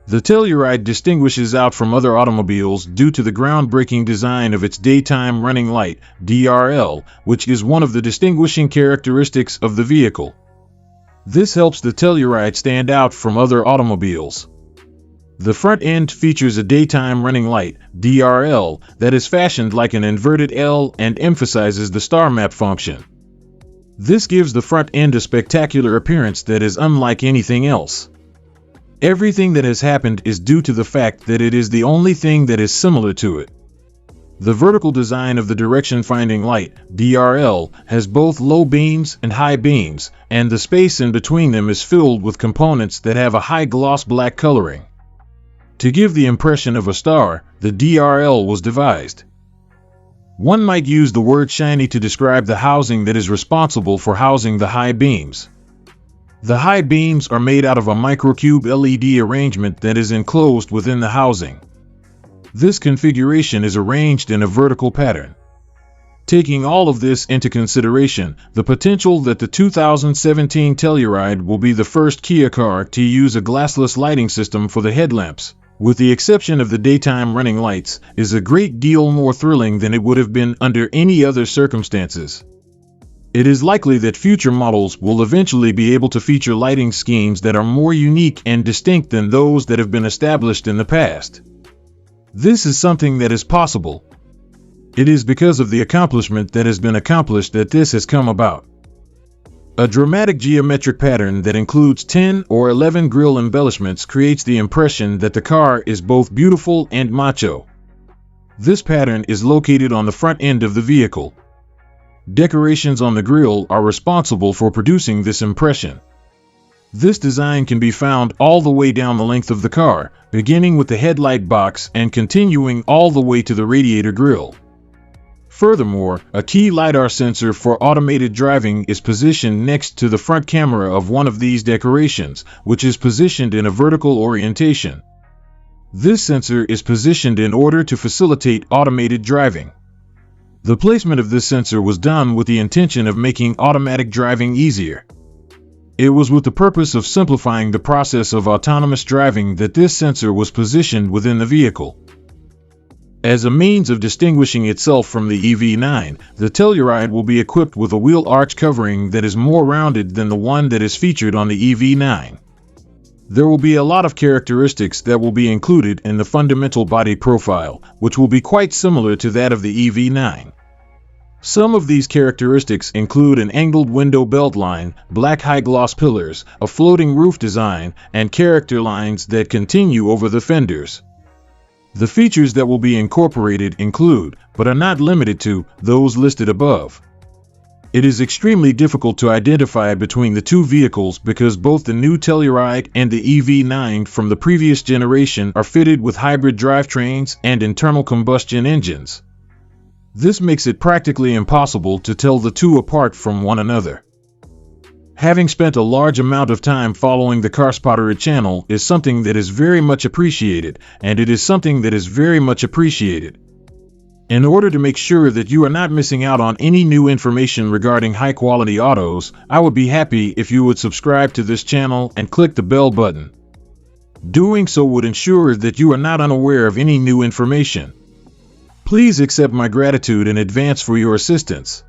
The Telluride distinguishes out from other automobiles due to the groundbreaking design of its daytime running light, DRL, which is one of the distinguishing characteristics of the vehicle. This helps the Telluride stand out from other automobiles. The front end features a daytime running light, DRL, that is fashioned like an inverted L and emphasizes the star map function. This gives the front end a spectacular appearance that is unlike anything else. Everything that has happened is due to the fact that it is the only thing that is similar to it. The vertical design of the direction-finding light, DRL, has both low beams and high beams, and the space in between them is filled with components that have a high gloss black coloring. To give the impression of a star, the DRL was devised. One might use the word shiny to describe the housing that is responsible for housing the high beams. The high beams are made out of a microcube LED arrangement that is enclosed within the housing. This configuration is arranged in a vertical pattern. Taking all of this into consideration, the potential that the 2017 Telluride will be the first Kia car to use a glassless lighting system for the headlamps, with the exception of the daytime running lights, is a great deal more thrilling than it would have been under any other circumstances. It is likely that future models will eventually be able to feature lighting schemes that are more unique and distinct than those that have been established in the past. This is something that is possible. It is because of the accomplishment that has been accomplished that this has come about. A dramatic geometric pattern that includes 10 or 11 grille embellishments creates the impression that the car is both beautiful and macho. This pattern is located on the front end of the vehicle. Decorations on the grille are responsible for producing this impression. This design can be found all the way down the length of the car, beginning with the headlight box and continuing all the way to the radiator grille. Furthermore, a key LiDAR sensor for automated driving is positioned next to the front camera of one of these decorations, which is positioned in a vertical orientation. This sensor is positioned in order to facilitate automated driving. The placement of this sensor was done with the intention of making automatic driving easier. It was with the purpose of simplifying the process of autonomous driving that this sensor was positioned within the vehicle. As a means of distinguishing itself from the EV9, the Telluride will be equipped with a wheel arch covering that is more rounded than the one that is featured on the EV9. There will be a lot of characteristics that will be included in the fundamental body profile, which will be quite similar to that of the EV9. Some of these characteristics include an angled window belt line, black high-gloss pillars, a floating roof design, and character lines that continue over the fenders. The features that will be incorporated include, but are not limited to, those listed above. It is extremely difficult to identify between the two vehicles because both the new Telluride and the EV9 from the previous generation are fitted with hybrid drivetrains and internal combustion engines. This makes it practically impossible to tell the two apart from one another. Having spent a large amount of time following the CarSpotterID channel is something that is very much appreciated, and it is something that is very much appreciated. In order to make sure that you are not missing out on any new information regarding high-quality autos, I would be happy if you would subscribe to this channel and click the bell button. Doing so would ensure that you are not unaware of any new information. Please accept my gratitude in advance for your assistance.